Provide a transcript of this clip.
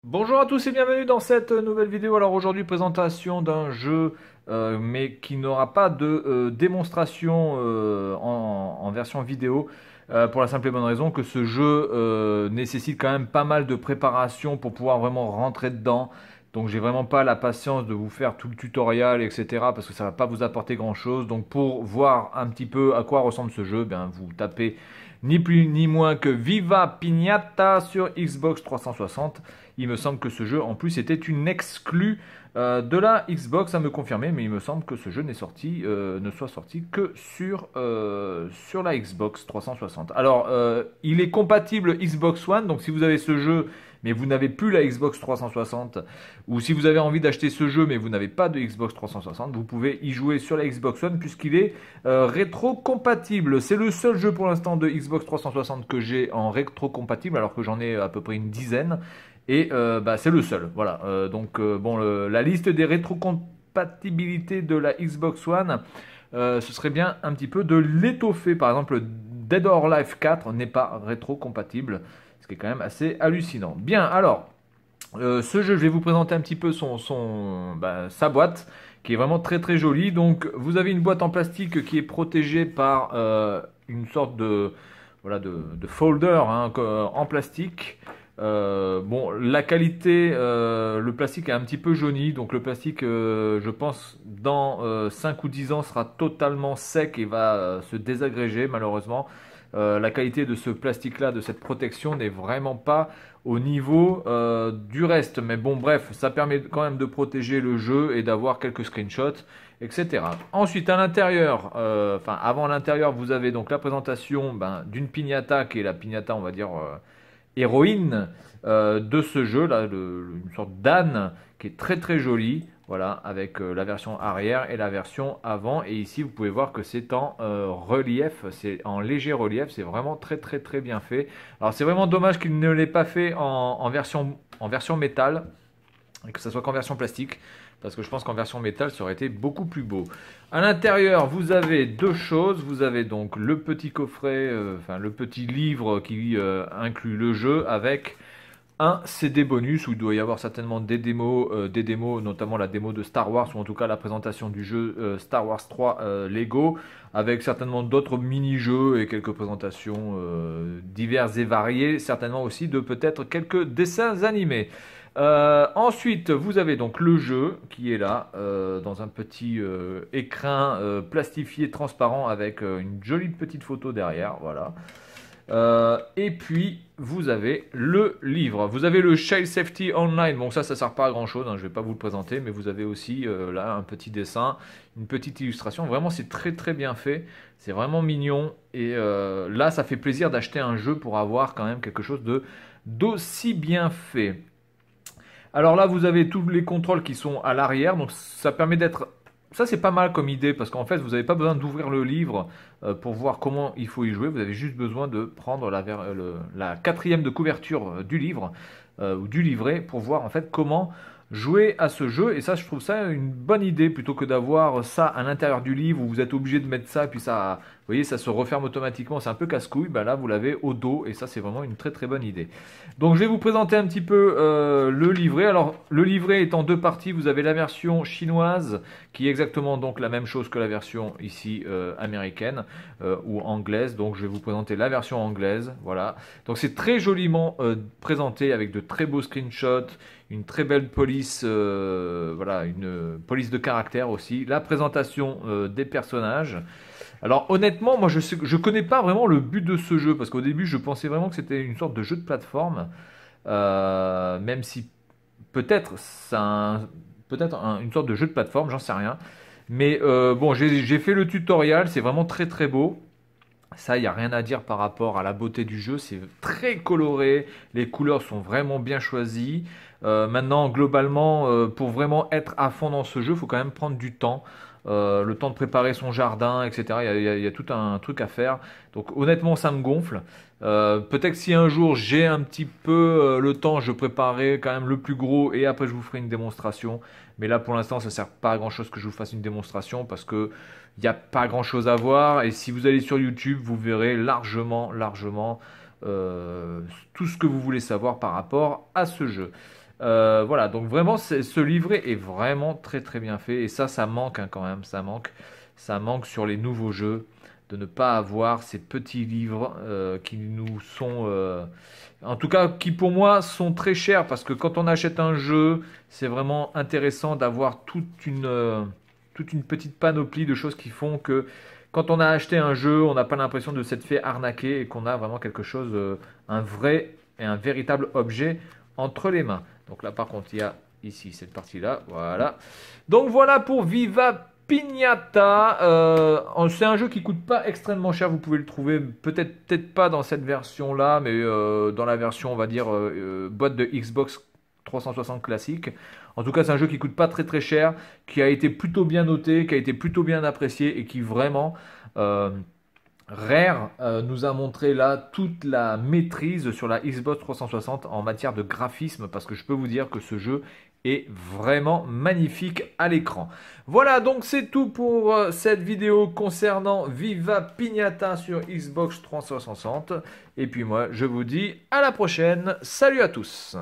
Bonjour à tous et bienvenue dans cette nouvelle vidéo. Alors aujourd'hui, présentation d'un jeu, mais qui n'aura pas de démonstration en version vidéo, pour la simple et bonne raison que ce jeu nécessite quand même pas mal de préparation pour pouvoir vraiment rentrer dedans. Donc j'ai vraiment pas la patience de vous faire tout le tutoriel, etc. parce que ça va pas vous apporter grand chose. Donc pour voir un petit peu à quoi ressemble ce jeu, bien vous tapez ni plus ni moins que Viva Pignata sur Xbox 360. Il me semble que ce jeu, en plus, était une exclue de la Xbox, à me confirmer, mais il me semble que ce jeu ne soit sorti que sur la Xbox 360. Alors, il est compatible Xbox One, donc si vous avez ce jeu, mais vous n'avez plus la Xbox 360, ou si vous avez envie d'acheter ce jeu, mais vous n'avez pas de Xbox 360, vous pouvez y jouer sur la Xbox One, puisqu'il est rétro-compatible. C'est le seul jeu pour l'instant de Xbox 360 que j'ai en rétro-compatible, alors que j'en ai à peu près une dizaine. Et c'est le seul. Voilà. Bon, la liste des rétrocompatibilités de la Xbox One, ce serait bien un petit peu de l'étoffer. Par exemple, Dead or Alive 4 n'est pas rétrocompatible, ce qui est quand même assez hallucinant. Bien, alors, ce jeu, je vais vous présenter un petit peu sa boîte, qui est vraiment très très jolie. Donc, vous avez une boîte en plastique qui est protégée par une sorte de folder, hein, en plastique. Bon, la qualité, le plastique est un petit peu jauni, donc le plastique, je pense, dans 5 ou 10 ans sera totalement sec et va se désagréger malheureusement. La qualité de ce plastique-là, de cette protection, n'est vraiment pas au niveau du reste. Mais bon, bref, ça permet quand même de protéger le jeu et d'avoir quelques screenshots, etc. Ensuite, à l'intérieur, avant l'intérieur, vous avez donc la présentation d'une piñata, qui est la piñata, on va dire, héroïne de ce jeu là, une sorte d'âne qui est très très jolie, voilà, avec la version arrière et la version avant. Et ici vous pouvez voir que c'est en relief, c'est en léger relief, c'est vraiment très très très bien fait. Alors c'est vraiment dommage qu'il ne l'ait pas fait en version métal, et que ça soit qu'en version plastique, parce que je pense qu'en version métal ça aurait été beaucoup plus beau. À l'intérieur, vous avez deux choses. Vous avez donc le petit coffret, le petit livre qui inclut le jeu, avec un CD bonus où il doit y avoir certainement des démos, notamment la démo de Star Wars, ou en tout cas la présentation du jeu Star Wars 3 Lego, avec certainement d'autres mini-jeux et quelques présentations diverses et variées, certainement aussi de peut-être quelques dessins animés. Ensuite, vous avez donc le jeu qui est là, dans un petit écrin plastifié transparent, avec une jolie petite photo derrière, voilà. Et puis, vous avez le livre. Vous avez le Child Safety Online. Bon, ça sert pas à grand chose, hein, je vais pas vous le présenter, mais vous avez aussi là un petit dessin, une petite illustration. Vraiment, c'est très très bien fait. C'est vraiment mignon. Et là, ça fait plaisir d'acheter un jeu pour avoir quand même quelque chose d'aussi bien fait. Alors là, vous avez tous les contrôles qui sont à l'arrière, donc ça permet d'être... Ça, c'est pas mal comme idée, parce qu'en fait, vous n'avez pas besoin d'ouvrir le livre pour voir comment il faut y jouer. Vous avez juste besoin de prendre la quatrième de couverture du livre, ou du livret, pour voir en fait comment jouer à ce jeu. Et ça, je trouve ça une bonne idée, plutôt que d'avoir ça à l'intérieur du livre où vous êtes obligé de mettre ça, et puis ça, vous voyez, ça se referme automatiquement. C'est un peu casse-couille. Ben là, vous l'avez au dos, et ça, c'est vraiment une très très bonne idée. Donc, je vais vous présenter un petit peu le livret. Alors, le livret est en deux parties. Vous avez la version chinoise, qui est exactement donc la même chose que la version ici américaine ou anglaise. Donc, je vais vous présenter la version anglaise. Voilà. Donc, c'est très joliment présenté, avec de très beaux screenshots, une très belle police, voilà, une police de caractère aussi, la présentation des personnages. Alors honnêtement, moi je connais pas vraiment le but de ce jeu, parce qu'au début je pensais vraiment que c'était une sorte de jeu de plateforme, même si peut-être une sorte de jeu de plateforme, j'en sais rien. Mais bon, j'ai fait le tutoriel, c'est vraiment très très beau. Ça, il n'y a rien à dire par rapport à la beauté du jeu, c'est très coloré, les couleurs sont vraiment bien choisies. Maintenant, globalement, pour vraiment être à fond dans ce jeu, il faut quand même prendre du temps. Le temps de préparer son jardin, etc. Il y a tout un truc à faire. Donc honnêtement, ça me gonfle. Peut-être que si un jour j'ai un petit peu le temps, je préparerai quand même le plus gros, et après je vous ferai une démonstration. Mais là, pour l'instant, ça sert pas à grand chose que je vous fasse une démonstration, parce que il n'y a pas grand chose à voir. Et si vous allez sur YouTube, vous verrez largement tout ce que vous voulez savoir par rapport à ce jeu. Voilà, donc vraiment, ce livret est vraiment très très bien fait. Et ça manque hein, quand même, ça manque sur les nouveaux jeux de ne pas avoir ces petits livres qui nous sont, en tout cas, qui pour moi sont très chers parce que quand on achète un jeu, c'est vraiment intéressant d'avoir toute une petite panoplie de choses qui font que quand on a acheté un jeu, on n'a pas l'impression de s'être fait arnaquer et qu'on a vraiment quelque chose, un vrai et un véritable objet entre les mains. Donc là, par contre, il y a ici cette partie-là, voilà. Donc voilà pour Viva Pignata. C'est un jeu qui coûte pas extrêmement cher. Vous pouvez le trouver peut-être pas dans cette version-là, mais dans la version, on va dire, boîte de Xbox 360 classique. En tout cas, c'est un jeu qui coûte pas très très cher, qui a été plutôt bien noté, qui a été plutôt bien apprécié et qui vraiment Rare nous a montré là toute la maîtrise sur la Xbox 360 en matière de graphisme parce que je peux vous dire que ce jeu est vraiment magnifique à l'écran. Voilà, donc c'est tout pour cette vidéo concernant Viva Pignata sur Xbox 360. Et puis moi, je vous dis à la prochaine. Salut à tous!